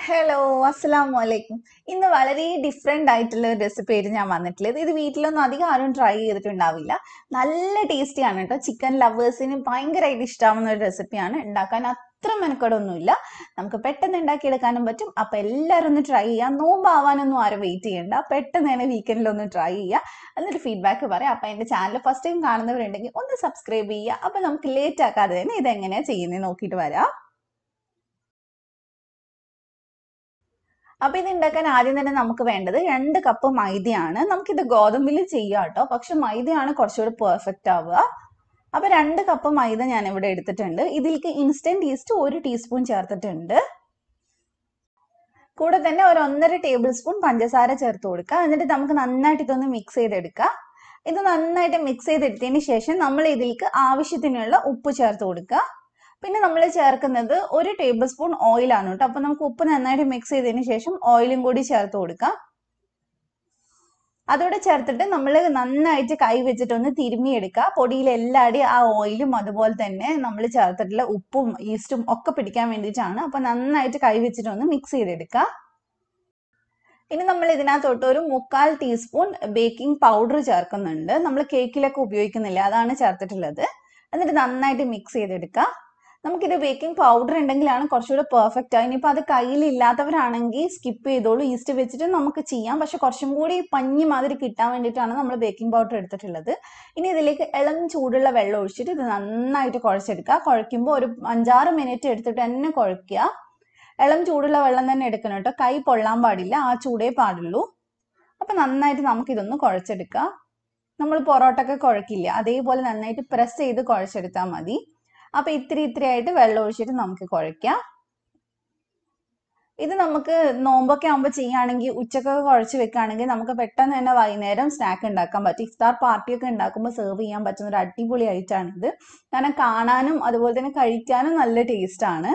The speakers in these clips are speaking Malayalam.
ഹലോ അസ്സലാമു അലൈക്കും. ഇന്ന് വളരെ ഡിഫറെൻ്റ് ആയിട്ടുള്ള ഒരു റെസിപ്പി ആയിട്ട് ഞാൻ വന്നിട്ടുള്ളത്. ഇത് വീട്ടിലൊന്നും അധികം ആരും ട്രൈ ചെയ്തിട്ടുണ്ടാവില്ല. നല്ല ടേസ്റ്റിയാണ് കേട്ടോ. ചിക്കൻ ലവേഴ്സിന് ഭയങ്കരമായിട്ട് ഇഷ്ടമാവുന്ന ഒരു റെസിപ്പിയാണ്. ഉണ്ടാക്കാൻ അത്ര മെനക്കെടൊന്നുമില്ല. നമുക്ക് പെട്ടെന്ന് ഉണ്ടാക്കിയെടുക്കാനും പറ്റും. അപ്പം എല്ലാവരും ഒന്ന് ട്രൈ ചെയ്യുക. നോമ്പാവാനൊന്നും ആരും വെയിറ്റ് ചെയ്യണ്ട. പെട്ടെന്ന് തന്നെ വീക്കെൻഡിലൊന്ന് ട്രൈ ചെയ്യുക. എന്നിട്ട് ഫീഡ്ബാക്ക് പറയാം. അപ്പം എൻ്റെ ചാനൽ ഫസ്റ്റ് ടൈം കാണുന്നവരുണ്ടെങ്കിൽ ഒന്ന് സബ്സ്ക്രൈബ് ചെയ്യുക. അപ്പം നമുക്ക് ലേറ്റ് ആക്കാതെ തന്നെ ഇതെങ്ങനെയാണ് ചെയ്യുന്നത് നോക്കിയിട്ട് വരാം. അപ്പൊ ഇത് ഉണ്ടാക്കാൻ ആദ്യം തന്നെ നമുക്ക് വേണ്ടത് 2 കപ്പ് മൈദയാണ്. നമുക്കിത് ഗോതമ്പിൽ ചെയ്യാം കേട്ടോ, പക്ഷെ മൈദയാണ് കുറച്ചുകൂടി പെർഫെക്റ്റ് ആവുക. അപ്പൊ 2 കപ്പ് മൈദ ഞാൻ ഇവിടെ എടുത്തിട്ടുണ്ട്. ഇതിലേക്ക് ഇൻസ്റ്റന്റ് ഈസ്റ്റ് 1 ടീസ്പൂൺ ചേർത്തിട്ടുണ്ട്. കൂടെ തന്നെ ഒരു 1.5 ടേബിൾ സ്പൂൺ പഞ്ചസാര ചേർത്ത് കൊടുക്കുക. എന്നിട്ട് നമുക്ക് നന്നായിട്ട് ഇതൊന്ന് മിക്സ് ചെയ്തെടുക്കാം. ഇത് നന്നായിട്ട് മിക്സ് ചെയ്തെടുത്തതിന് ശേഷം നമ്മൾ ഇതിലേക്ക് ആവശ്യത്തിനുള്ള ഉപ്പ് ചേർത്ത് കൊടുക്കുക. പിന്നെ നമ്മൾ ചേർക്കുന്നത് 1 ടേബിൾ സ്പൂൺ ഓയിലാണ് കേട്ടോ. അപ്പൊ നമുക്ക് ഉപ്പ് നന്നായിട്ട് മിക്സ് ചെയ്തതിന് ശേഷം ഓയിലും കൂടി ചേർത്ത് കൊടുക്കാം. അതോടെ ചേർത്തിട്ട് നമ്മൾ നന്നായിട്ട് കൈ വെച്ചിട്ടൊന്ന് തിരുമ്മിയെടുക്കുക. പൊടിയിൽ എല്ലാടി ആ ഓയിലും അതുപോലെ തന്നെ നമ്മൾ ചേർത്തിട്ടുള്ള ഉപ്പും ഈസ്റ്റും ഒക്കെ പിടിക്കാൻ വേണ്ടിയിട്ടാണ്. അപ്പൊ നന്നായിട്ട് കൈ വെച്ചിട്ടൊന്ന് മിക്സ് ചെയ്തെടുക്കുക. ഇനി നമ്മൾ ഇതിനകത്തോട്ട് ഒരു 1/4 ടീസ്പൂൺ ബേക്കിംഗ് പൗഡർ ചേർക്കുന്നുണ്ട്. നമ്മൾ കേക്കിലൊക്കെ ഉപയോഗിക്കുന്നില്ല, അതാണ് ചേർത്തിട്ടുള്ളത്. എന്നിട്ട് നന്നായിട്ട് മിക്സ് ചെയ്തെടുക്കുക. നമുക്കിത് ബേക്കിംഗ് പൗഡർ ഉണ്ടെങ്കിലാണ് കുറച്ചുകൂടെ പെർഫെക്റ്റ് ആയി. ഇനിയിപ്പോൾ അത് കയ്യിലില്ലാത്തവരാണെങ്കിൽ സ്കിപ്പ് ചെയ്തോളൂ. ഈസ്റ്റ് വെച്ചിട്ട് നമുക്ക് ചെയ്യാം, പക്ഷെ കുറച്ചും കൂടി പഞ്ഞി മാതിരി കിട്ടാൻ വേണ്ടിയിട്ടാണ് നമ്മൾ ബേക്കിംഗ് പൗഡർ എടുത്തിട്ടുള്ളത്. ഇനി ഇതിലേക്ക് ഇളം ചൂടുള്ള വെള്ളം ഒഴിച്ചിട്ട് ഇത് നന്നായിട്ട് കുഴച്ചെടുക്കുക. കുഴയ്ക്കുമ്പോൾ ഒരു 5-6 മിനിറ്റ് എടുത്തിട്ട് തന്നെ കുഴയ്ക്കുക. ഇളം ചൂടുള്ള വെള്ളം തന്നെ എടുക്കണം കേട്ടോ, കൈ പൊള്ളാൻ പാടില്ല, ആ ചൂടേ പാടുള്ളൂ. അപ്പം നന്നായിട്ട് നമുക്കിതൊന്ന് കുഴച്ചെടുക്കാം. നമ്മൾ പൊറോട്ടയൊക്കെ കുഴക്കില്ല, അതേപോലെ നന്നായിട്ട് പ്രസ് ചെയ്ത് കുഴച്ചെടുത്താൽ മതി. അപ്പൊ ഇത്തിരി ആയിട്ട് വെള്ളം ഒഴിച്ചിട്ട് നമുക്ക് കുഴയ്ക്കാം. ഇത് നമുക്ക് നോമ്പൊക്കെ ആകുമ്പോൾ ചെയ്യുകയാണെങ്കിൽ ഉച്ചക്കൊക്കെ കുഴച്ച് വെക്കുകയാണെങ്കിൽ നമുക്ക് പെട്ടെന്ന് തന്നെ വൈകുന്നേരം സ്നാക്ക് ഉണ്ടാക്കാൻ പറ്റും. ഇഫ്താർ പാർട്ടിയൊക്കെ ഉണ്ടാക്കുമ്പോൾ സെർവ് ചെയ്യാൻ പറ്റുന്ന ഒരു അടിപൊളി ഐറ്റമാണിത്. കാരണം കാണാനും അതുപോലെ തന്നെ കഴിക്കാനും നല്ല ടേസ്റ്റാണ്.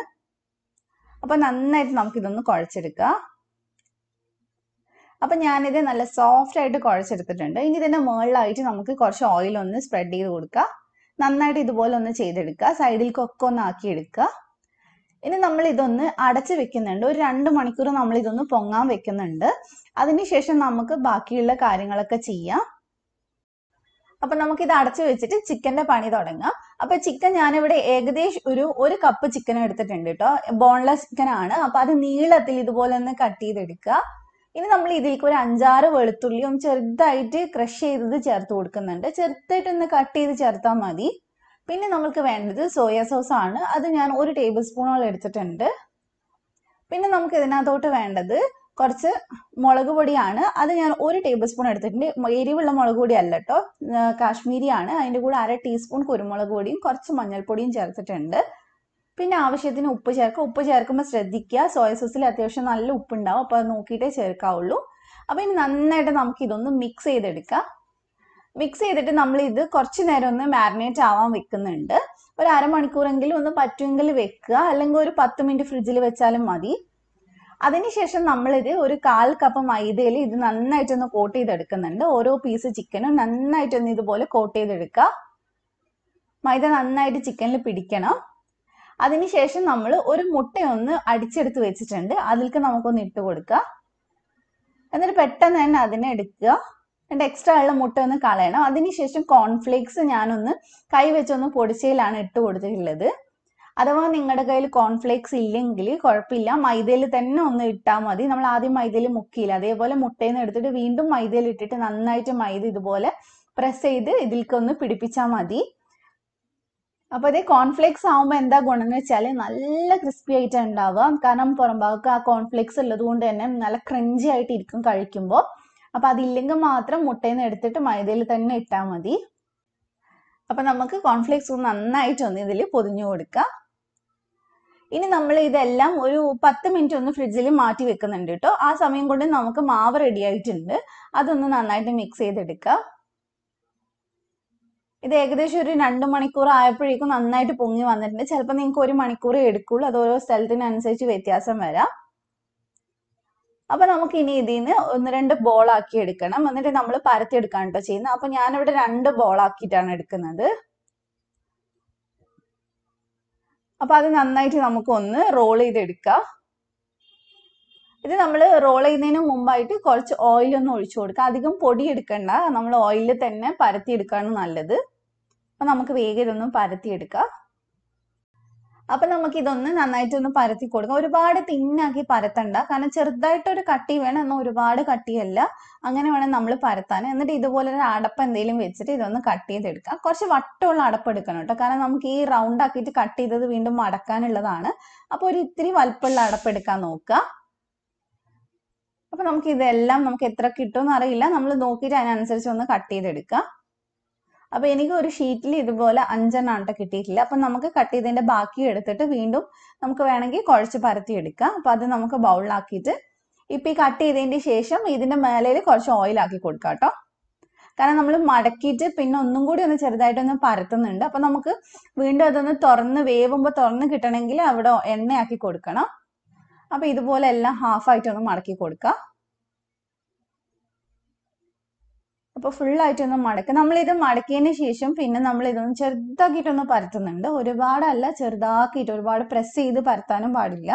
അപ്പൊ നന്നായിട്ട് നമുക്കിതൊന്ന് കുഴച്ചെടുക്കാം. അപ്പൊ ഞാനിത് നല്ല സോഫ്റ്റ് ആയിട്ട് കുഴച്ചെടുത്തിട്ടുണ്ട്. ഇനി ഇതിന്റെ മുകളിലായിട്ട് നമുക്ക് കുറച്ച് ഓയിൽ ഒന്ന് സ്പ്രെഡ് ചെയ്ത് കൊടുക്കുക. നന്നായിട്ട് ഇതുപോലെ ഒന്ന് ചെയ്തെടുക്കുക. സൈഡിലേക്കൊക്കെ ഒന്ന് ആക്കിയെടുക്കുക. ഇനി നമ്മൾ ഇതൊന്ന് അടച്ച് വെക്കുന്നുണ്ട്. ഒരു 2 മണിക്കൂർ നമ്മൾ ഇതൊന്ന് പൊങ്ങാൻ വെക്കുന്നുണ്ട്. അതിനുശേഷം നമുക്ക് ബാക്കിയുള്ള കാര്യങ്ങളൊക്കെ ചെയ്യാം. അപ്പൊ നമുക്കിത് അടച്ചു വെച്ചിട്ട് ചിക്കന്റെ പണി തുടങ്ങാം. അപ്പൊ ചിക്കൻ ഞാനിവിടെ ഏകദേശം ഒരു കപ്പ് ചിക്കൻ എടുത്തിട്ടുണ്ട് കേട്ടോ. ബോൺലെസ് ചിക്കൻ ആണ്. അപ്പൊ അത് നീളത്തിൽ ഇതുപോലെ ഒന്ന് കട്ട് ചെയ്തെടുക്കുക. ഇനി നമ്മൾ ഇതിലേക്ക് ഒരു 5-6 വെളുത്തുള്ളിയും ചെറുതായിട്ട് ക്രഷ് ചെയ്തത് ചേർത്ത് കൊടുക്കുന്നുണ്ട്. ചെറുതായിട്ടൊന്ന് കട്ട് ചെയ്ത് ചേർത്താൽ മതി. പിന്നെ നമുക്ക് വേണ്ടത് സോയ സോസ് ആണ്. അത് ഞാൻ 1 ടേബിൾ സ്പൂണോളം എടുത്തിട്ടുണ്ട്. പിന്നെ നമുക്ക് ഇതിനകത്തോട്ട് വേണ്ടത് കുറച്ച് മുളക് പൊടിയാണ്. അത് ഞാൻ 1 ടേബിൾ സ്പൂൺ എടുത്തിട്ടുണ്ട്. എരിവുള്ള മുളക് പൊടി അല്ല കേട്ടോ, കാശ്മീരിയാണ്. അതിൻ്റെ കൂടെ 1/2 ടീസ്പൂൺ കുരുമുളക് പൊടിയും കുറച്ച് മഞ്ഞൾപ്പൊടിയും ചേർത്തിട്ടുണ്ട്. പിന്നെ ആവശ്യത്തിന് ഉപ്പ് ചേർക്കുക. ഉപ്പ് ചേർക്കുമ്പോൾ ശ്രദ്ധിക്കുക, സോയ സോസിൽ അത്യാവശ്യം നല്ല ഉപ്പുണ്ടാവും, അപ്പോൾ അത് നോക്കിയിട്ടേ ചേർക്കാവുള്ളൂ. അപ്പോൾ ഇനി നന്നായിട്ട് നമുക്ക് ഇതൊന്ന് മിക്സ് ചെയ്തെടുക്കാം. മിക്സ് ചെയ്തിട്ട് നമ്മൾ ഇത് കുറച്ച് നേരം ഒന്ന് മാരിനേറ്റ് ആവാൻ വെക്കുന്നുണ്ട്. ഒരു അരമണിക്കൂറെങ്കിലും ഒന്ന് പറ്റുമെങ്കിൽ വെക്കുക, അല്ലെങ്കിൽ ഒരു 10 മിനിറ്റ് ഫ്രിഡ്ജിൽ വെച്ചാലും മതി. അതിനുശേഷം നമ്മളിത് ഒരു 1/4 കപ്പ് മൈദയിൽ ഇത് നന്നായിട്ടൊന്ന് കോട്ട് ചെയ്തെടുക്കുന്നുണ്ട്. ഓരോ പീസ് ചിക്കനും നന്നായിട്ടൊന്ന് ഇതുപോലെ കോട്ട് ചെയ്തെടുക്കുക. മൈദ നന്നായിട്ട് ചിക്കനിൽ പിടിക്കണം. അതിനുശേഷം നമ്മൾ ഒരു മുട്ടയൊന്ന് അടിച്ചെടുത്ത് വെച്ചിട്ടുണ്ട്. അതിലേക്ക് നമുക്കൊന്ന് ഇട്ട് കൊടുക്കുക. എന്നിട്ട് പെട്ടെന്ന് തന്നെ അതിനെ എടുക്കുക. എന്നിട്ട് എക്സ്ട്രാ ഉള്ള മുട്ട ഒന്ന് കളയണം. അതിനുശേഷം കോൺഫ്ലേക്സ് ഞാനൊന്ന് കൈ വെച്ചൊന്ന് പൊടിച്ചയിലാണ് ഇട്ട് കൊടുത്തിട്ടുള്ളത്. അഥവാ നിങ്ങളുടെ കയ്യിൽ കോൺഫ്ലേക്സ് ഇല്ലെങ്കിൽ കുഴപ്പമില്ല, മൈദയിൽ തന്നെ ഒന്ന് ഇട്ടാൽ മതി. നമ്മൾ ആദ്യം മൈദയിൽ മുക്കിയില്ല, അതേപോലെ മുട്ടയിൽ നിന്ന് എടുത്തിട്ട് വീണ്ടും മൈദയിൽ ഇട്ടിട്ട് നന്നായിട്ട് മൈദ ഇതുപോലെ പ്രസ് ചെയ്ത് ഇതിലേക്ക് ഒന്ന് പിടിപ്പിച്ചാൽ മതി. അപ്പൊ അതേ കോൺഫ്ലേക്സ് ആവുമ്പോൾ എന്താ ഗുണം എന്ന് വെച്ചാൽ നല്ല ക്രിസ്പി ആയിട്ട് ഉണ്ടാവുക. കാരണം പുറം ഭാഗത്ത് ആ കോൺഫ്ലേക്സ് ഉള്ളത് കൊണ്ട് തന്നെ നല്ല ക്രഞ്ചി ആയിട്ട് ഇരിക്കും കഴിക്കുമ്പോൾ. അപ്പൊ അതില്ലെങ്കിൽ മാത്രം മുട്ടയിൽ നിന്ന് എടുത്തിട്ട് മൈദയിൽ തന്നെ ഇട്ടാൽ മതി. അപ്പൊ നമുക്ക് കോൺഫ്ലേക്സ് നന്നായിട്ടൊന്ന് ഇതിൽ പൊതിഞ്ഞു കൊടുക്കാം. ഇനി നമ്മൾ ഇതെല്ലാം ഒരു 10 മിനിറ്റ് ഒന്ന് ഫ്രിഡ്ജിൽ മാറ്റി വെക്കുന്നുണ്ട് കേട്ടോ. ആ സമയം കൊണ്ട് നമുക്ക് മാവ് റെഡി ആയിട്ടുണ്ട്. അതൊന്ന് നന്നായിട്ട് മിക്സ് ചെയ്തെടുക്കുക. ഇത് ഏകദേശം ഒരു 2 മണിക്കൂർ ആയപ്പോഴേക്കും നന്നായിട്ട് പൊങ്ങി വന്നിട്ടുണ്ട്. ചിലപ്പോൾ നിങ്ങൾക്ക് 1 മണിക്കൂർ എടുക്കുള്ളൂ, അത് ഓരോ സ്ഥലത്തിനനുസരിച്ച് വ്യത്യാസം വരാം. അപ്പൊ നമുക്ക് ഇനി ഇതിൽ നിന്ന് 1-2 ബോൾ ആക്കി എടുക്കണം. എന്നിട്ട് നമ്മൾ പരത്തി എടുക്കാൻ കേട്ടോ ചെയ്യുന്നത്. അപ്പൊ ഞാനിവിടെ 2 ബോൾ ആക്കിയിട്ടാണ് എടുക്കുന്നത്. അപ്പൊ അത് നന്നായിട്ട് നമുക്കൊന്ന് റോൾ ചെയ്തെടുക്കാം. ഇത് നമ്മൾ റോൾ ചെയ്യുന്നതിന് മുമ്പായിട്ട് കുറച്ച് ഓയിൽ ഒന്ന് ഒഴിച്ചു കൊടുക്കുക. അധികം പൊടി എടുക്കണ്ട, നമ്മൾ ഓയിലിൽ തന്നെ പരത്തി എടുക്കുകയാണ് നല്ലത്. അപ്പം നമുക്ക് വേഗം ഇതൊന്നും പരത്തിയെടുക്കാം. അപ്പം നമുക്ക് ഇതൊന്ന് നന്നായിട്ടൊന്ന് പരത്തി കൊടുക്കാം. ഒരുപാട് തിന്നാക്കി പരത്തണ്ട, കാരണം ചെറുതായിട്ടൊരു കട്ടി വേണം, എന്നാൽ ഒരുപാട് കട്ടിയല്ല. അങ്ങനെ വേണം നമ്മൾ പരത്താൻ. എന്നിട്ട് ഇതുപോലെ ഒരു അടപ്പ് എന്തെങ്കിലും വെച്ചിട്ട് ഇതൊന്ന് കട്ട് ചെയ്തെടുക്കാം. കുറച്ച് വട്ടമുള്ള അടപ്പ് എടുക്കണം കേട്ടോ, കാരണം നമുക്ക് ഈ റൗണ്ട് ആക്കിയിട്ട് കട്ട് ചെയ്തത് വീണ്ടും മടക്കാനുള്ളതാണ്. അപ്പോൾ ഒരു ഇത്തിരി വലുപ്പമുള്ള അടപ്പ് എടുക്കാൻ നോക്കുക. അപ്പം നമുക്ക് ഇതെല്ലാം നമുക്ക് എത്ര കിട്ടുമെന്ന് അറിയില്ല, നമ്മൾ നോക്കിയിട്ട് അതിനനുസരിച്ച് ഒന്ന് കട്ട് ചെയ്തെടുക്കാം. അപ്പോൾ എനിക്ക് ഒരു ഷീറ്റിൽ ഇതുപോലെ 5 കിട്ടിയിട്ടില്ല. അപ്പം നമുക്ക് കട്ട് ചെയ്തതിൻ്റെ ബാക്കി എടുത്തിട്ട് വീണ്ടും നമുക്ക് വേണമെങ്കിൽ കുഴച്ച് പരത്തി എടുക്കാം. അപ്പം അത് നമുക്ക് ബൗളിലാക്കിയിട്ട് ഇപ്പം ഈ കട്ട് ചെയ്തതിൻ്റെ ശേഷം ഇതിൻ്റെ മേലയിൽ കുറച്ച് ഓയിലാക്കി കൊടുക്കാം കേട്ടോ. കാരണം നമ്മൾ മടക്കിയിട്ട് പിന്നെ ഒന്നും കൂടി ഒന്ന് ചെറുതായിട്ടൊന്ന് പരത്തുന്നുണ്ട്. അപ്പം നമുക്ക് വീണ്ടും അതൊന്ന് വേവുമ്പോൾ തുറന്ന് കിട്ടണമെങ്കിൽ അവിടെ എണ്ണയാക്കി കൊടുക്കണം. അപ്പം ഇതുപോലെ എല്ലാം ഹാഫായിട്ടൊന്ന് മടക്കി കൊടുക്കാം. അപ്പോൾ ഫുള്ളായിട്ടൊന്ന് മടക്കുക. നമ്മളിത് മടക്കിയതിന് ശേഷം പിന്നെ നമ്മൾ ഇതൊന്ന് ചെറുതാക്കിയിട്ടൊന്ന് പരത്തുന്നുണ്ട്. ഒരുപാടല്ല, ചെറുതാക്കിയിട്ട്, ഒരുപാട് പ്രസ് ചെയ്ത് പരത്താനും പാടില്ല.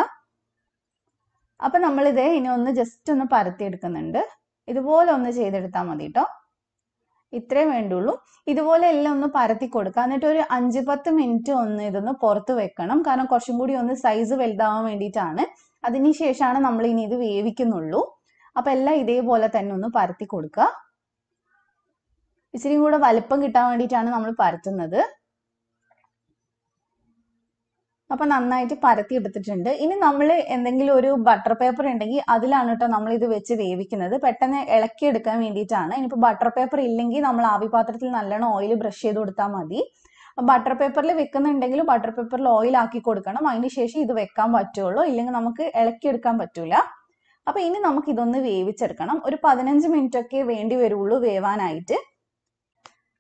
അപ്പം നമ്മളിത് ഇനി ഒന്ന് ജസ്റ്റ് ഒന്ന് പരത്തിയെടുക്കുന്നുണ്ട്. ഇതുപോലെ ഒന്ന് ചെയ്തെടുത്താൽ മതി കേട്ടോ. ഇത്രയും വേണ്ടുള്ളൂ. ഇതുപോലെ എല്ലാം ഒന്ന് പരത്തി കൊടുക്കുക. എന്നിട്ട് ഒരു 5-10 മിനിറ്റ് ഒന്ന് ഇതൊന്ന് പുറത്ത് വെക്കണം, കാരണം കുറച്ചും കൂടി ഒന്ന് സൈസ് വലുതാവാൻ വേണ്ടിയിട്ടാണ്. അതിനുശേഷമാണ് നമ്മൾ ഇനി ഇത് വേവിക്കുന്നുള്ളൂ. അപ്പം എല്ലാം ഇതേപോലെ തന്നെ ഒന്ന് പരത്തി കൊടുക്കുക. ഇച്ചിരി കൂടെ വലിപ്പം കിട്ടാൻ വേണ്ടിയിട്ടാണ് നമ്മൾ പരത്തുന്നത്. അപ്പം നന്നായിട്ട് പരത്തി എടുത്തിട്ടുണ്ട്. ഇനി നമ്മൾ എന്തെങ്കിലും ഒരു ബട്ടർ പേപ്പർ ഉണ്ടെങ്കിൽ അതിലാണ് കേട്ടോ നമ്മൾ ഇത് വെച്ച് വേവിക്കുന്നത്. പെട്ടെന്ന് ഇളക്കിയെടുക്കാൻ വേണ്ടിയിട്ടാണ്. ഇനിയിപ്പോൾ ബട്ടർ പേപ്പർ ഇല്ലെങ്കിൽ നമ്മൾ ആവി പാത്രത്തിൽ നല്ലോണം ഓയിൽ ബ്രഷ് ചെയ്ത് കൊടുത്താൽ മതി. ബട്ടർ പേപ്പറിൽ വെക്കുന്നുണ്ടെങ്കിൽ ബട്ടർ പേപ്പറിൽ ഓയിൽ ആക്കി കൊടുക്കണം. അതിന് ശേഷം ഇത് വെക്കാൻ പറ്റുള്ളൂ, ഇല്ലെങ്കിൽ നമുക്ക് ഇളക്കിയെടുക്കാൻ പറ്റൂല. അപ്പം ഇനി നമുക്ക് ഇതൊന്ന് വേവിച്ചെടുക്കണം. ഒരു 15 മിനിറ്റ് ഒക്കെ വേണ്ടി വരുള്ളൂ വേവാനായിട്ട്.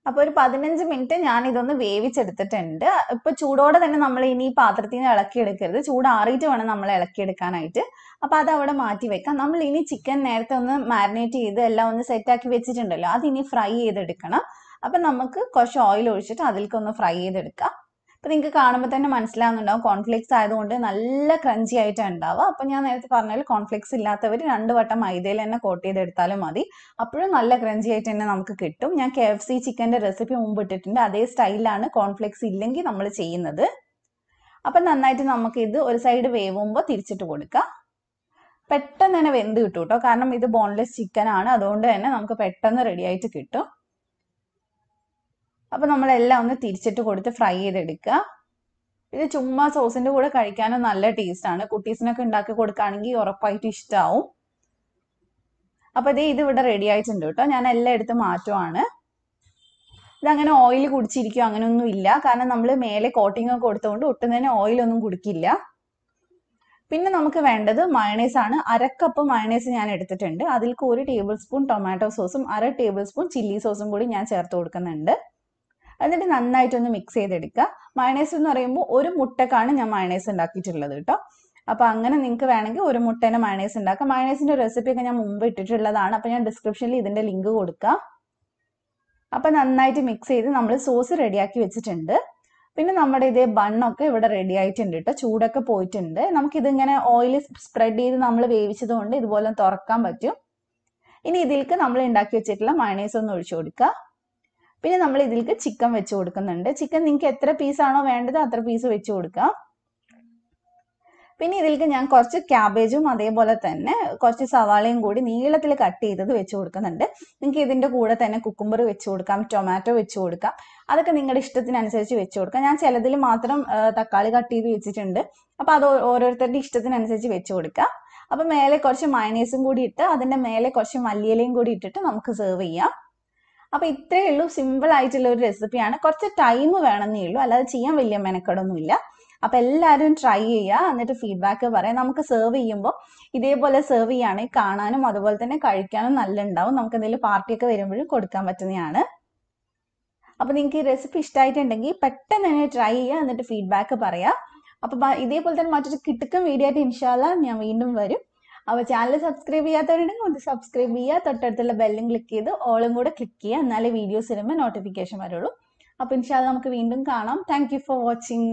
അപ്പോൾ ഒരു 15 മിനിറ്റ് ഞാൻ ഇതൊന്ന് വേവിച്ചെടുത്തിട്ടുണ്ട്. ഇപ്പൊ ചൂടോടെ തന്നെ നമ്മൾ ഇനി ഈ പാത്രത്തിൽ നിന്ന് ഇളക്കിയെടുക്കരുത്, ചൂടാറിയിട്ട് വേണം നമ്മൾ ഇളക്കിയെടുക്കാനായിട്ട്. അപ്പൊ അത് അവിടെ മാറ്റി വെക്കാം. നമ്മൾ ഇനി ചിക്കൻ നേരത്തെ ഒന്ന് മാരിനേറ്റ് ചെയ്ത് എല്ലാം ഒന്ന് സെറ്റാക്കി വെച്ചിട്ടുണ്ടല്ലോ, അതിനി ഫ്രൈ ചെയ്തെടുക്കണം. അപ്പൊ നമുക്ക് കുറച്ച് ഓയിൽ ഒഴിച്ചിട്ട് അതിലേക്കൊന്ന് ഫ്രൈ ചെയ്തെടുക്കാം. അപ്പൊ നിങ്ങൾക്ക് കാണുമ്പോൾ തന്നെ മനസ്സിലാവുന്നുണ്ടാവും, കോൺഫ്ലെക്സ് ആയതുകൊണ്ട് നല്ല ക്രഞ്ചി ആയിട്ടാണ് ഉണ്ടാവുക. അപ്പൊ ഞാൻ നേരത്തെ പറഞ്ഞാൽ കോൺഫ്ലെക്സ് ഇല്ലാത്തവർ 2 വട്ടം മൈദയിൽ തന്നെ കോട്ട് ചെയ്തെടുത്താലും മതി, അപ്പോഴും നല്ല ക്രഞ്ചി ആയിട്ട് തന്നെ നമുക്ക് കിട്ടും. ഞാൻ KFC ചിക്കൻ്റെ റെസിപ്പി മുമ്പ് ഇട്ടിട്ടുണ്ട്, അതേ സ്റ്റൈലാണ് കോൺഫ്ലെക്സ് ഇല്ലെങ്കിൽ നമ്മൾ ചെയ്യുന്നത്. അപ്പം നന്നായിട്ട് നമുക്ക് ഇത് ഒരു സൈഡ് വേവുമ്പോൾ തിരിച്ചിട്ട് കൊടുക്കാം. പെട്ടെന്ന് തന്നെ വെന്ത് കിട്ടും കേട്ടോ, കാരണം ഇത് ബോൺലെസ് ചിക്കൻ ആണ്, അതുകൊണ്ട് തന്നെ നമുക്ക് പെട്ടെന്ന് റെഡി ആയിട്ട് കിട്ടും. അപ്പൊ നമ്മളെല്ലാം ഒന്ന് തിരിച്ചിട്ട് കൊടുത്ത് ഫ്രൈ ചെയ്തെടുക്കുക. ഇത് ചുമ്മാ സോസിന്റെ കൂടെ കഴിക്കാനും നല്ല ടേസ്റ്റ് ആണ്. കുട്ടീസിനൊക്കെ ഉണ്ടാക്കി കൊടുക്കുകയാണെങ്കിൽ ഉറപ്പായിട്ട് ഇഷ്ടമാവും. അപ്പൊ ഇത് ഇവിടെ റെഡി ആയിട്ടുണ്ട് കേട്ടോ. ഞാൻ എല്ലാം എടുത്ത് മാറ്റുവാണ്. ഇതങ്ങനെ ഓയിൽ കുടിച്ചിരിക്കും അങ്ങനെയൊന്നും ഇല്ല, കാരണം നമ്മൾ മേലെ കോട്ടിംഗ് ഒക്കെ കൊടുത്തുകൊണ്ട് ഒട്ടും തന്നെ ഓയിലൊന്നും കുടിക്കില്ല. പിന്നെ നമുക്ക് വേണ്ടത് മയണൈസ് ആണ്. 1/2 കപ്പ് മയണൈസ് ഞാൻ എടുത്തിട്ടുണ്ട്. അതിലേക്ക് 1 ടേബിൾ സ്പൂൺ ടൊമാറ്റോ സോസും 1/2 ടേബിൾ സ്പൂൺ ചില്ലി സോസും കൂടി ഞാൻ ചേർത്ത് കൊടുക്കുന്നുണ്ട്. എന്നിട്ട് നന്നായിട്ടൊന്ന് മിക്സ് ചെയ്തെടുക്കുക. മയണൈസ് എന്ന് പറയുമ്പോൾ 1 മുട്ടക്കാണ് ഞാൻ മയണൈസ് ഉണ്ടാക്കിയിട്ടുള്ളത് കേട്ടോ. അപ്പൊ അങ്ങനെ നിങ്ങൾക്ക് വേണമെങ്കിൽ 1 മുട്ടേനെ മയണൈസ് ഉണ്ടാക്കാം. മയണൈസിന്റെ റെസിപ്പി ഒക്കെ ഞാൻ മുമ്പ് ഇട്ടിട്ടുള്ളതാണ്, അപ്പൊ ഞാൻ ഡിസ്ക്രിപ്ഷനിൽ ഇതിന്റെ ലിങ്ക് കൊടുക്കാം. അപ്പൊ നന്നായിട്ട് മിക്സ് ചെയ്ത് നമ്മൾ സോസ് റെഡിയാക്കി വെച്ചിട്ടുണ്ട്. പിന്നെ നമ്മുടെ ഇതേ ബണ്ണൊക്കെ ഇവിടെ റെഡി ആയിട്ടുണ്ട് കേട്ടോ, ചൂടൊക്കെ പോയിട്ടുണ്ട്. നമുക്കിതിങ്ങനെ ഓയിൽ സ്പ്രെഡ് ചെയ്ത് നമ്മൾ വേവിച്ചത് കൊണ്ട് ഇതുപോലെ തുറക്കാൻ പറ്റും. ഇനി ഇതിലേക്ക് നമ്മൾ ഉണ്ടാക്കി വെച്ചിട്ടുള്ള മയണൈസ് ഒന്ന് ഒഴിച്ചു കൊടുക്കുക. പിന്നെ നമ്മൾ ഇതിലേക്ക് ചിക്കൻ വെച്ച് കൊടുക്കുന്നുണ്ട്. ചിക്കൻ നിങ്ങൾക്ക് എത്ര പീസാണോ വേണ്ടത് അത്ര പീസ് വെച്ച് കൊടുക്കാം. പിന്നെ ഇതിലേക്ക് ഞാൻ കുറച്ച് ക്യാബേജും അതേപോലെ തന്നെ കുറച്ച് സവാളയും കൂടി നീളത്തിൽ കട്ട് ചെയ്തത് വെച്ച് കൊടുക്കുന്നുണ്ട്. നിങ്ങൾക്ക് ഇതിൻ്റെ കൂടെ തന്നെ കുക്കുംബർ വെച്ച് കൊടുക്കാം, ടൊമാറ്റോ വെച്ച് കൊടുക്കാം, അതൊക്കെ നിങ്ങളുടെ ഇഷ്ടത്തിനനുസരിച്ച് വെച്ച് കൊടുക്കാം. ഞാൻ ചിലതിൽ മാത്രം തക്കാളി കട്ട് ചെയ്ത് വെച്ചിട്ടുണ്ട്. അപ്പോൾ അത് ഓരോരുത്തരുടെ ഇഷ്ടത്തിനനുസരിച്ച് വെച്ച് കൊടുക്കാം. അപ്പം മേലെ കുറച്ച് മയണൈസും കൂടി ഇട്ട് അതിൻ്റെ മേലെ കുറച്ച് മല്ലിയിലയും കൂടി ഇട്ടിട്ട് നമുക്ക് സെർവ് ചെയ്യാം. അപ്പൊ ഇത്രയേ ഉള്ളൂ, സിമ്പിൾ ആയിട്ടുള്ള ഒരു റെസിപ്പിയാണ്. കുറച്ച് ടൈം വേണമെന്നേ ഉള്ളൂ, അല്ലാതെ ചെയ്യാൻ വലിയ മെനക്കെടൊന്നുമില്ല. അപ്പൊ എല്ലാവരും ട്രൈ ചെയ്യുക, എന്നിട്ട് ഫീഡ്ബാക്ക് പറയാം. നമുക്ക് സെർവ് ചെയ്യുമ്പോൾ ഇതേപോലെ സെർവ് ചെയ്യുകയാണെങ്കിൽ കാണാനും അതുപോലെ തന്നെ കഴിക്കാനും നല്ല ഉണ്ടാവും. നമുക്ക് എന്തെങ്കിലും പാർട്ടിയൊക്കെ വരുമ്പോഴും കൊടുക്കാൻ പറ്റുന്നതാണ്. അപ്പൊ നിങ്ങൾക്ക് ഈ റെസിപ്പി ഇഷ്ടമായിട്ടുണ്ടെങ്കിൽ പെട്ടെന്ന് തന്നെ ട്രൈ ചെയ്യുക, എന്നിട്ട് ഫീഡ്ബാക്ക് പറയാം. അപ്പൊ ഇതേപോലെ തന്നെ മറ്റൊരു കിട്ടുക്കൻ വീഡിയോ ആയിട്ട് ഇൻഷാല്ലാ ഞാൻ വീണ്ടും വരും. അപ്പോൾ ചാനൽ സബ്സ്ക്രൈബ് ചെയ്യാത്തവരുണ്ടെങ്കിൽ ഒന്ന് സബ്സ്ക്രൈബ് ചെയ്യുക, തൊട്ടടുത്തുള്ള ബെല്ലും ക്ലിക്ക് ചെയ്ത് ഓളും കൂടെ ക്ലിക്ക് ചെയ്യുക, എന്നാലേ വീഡിയോസ് വരുമ്പോൾ നോട്ടിഫിക്കേഷൻ വരുള്ളൂ. അപ്പോൾ ഇൻഷാല്ലാ നമുക്ക് വീണ്ടും കാണാം. Thank you for watching.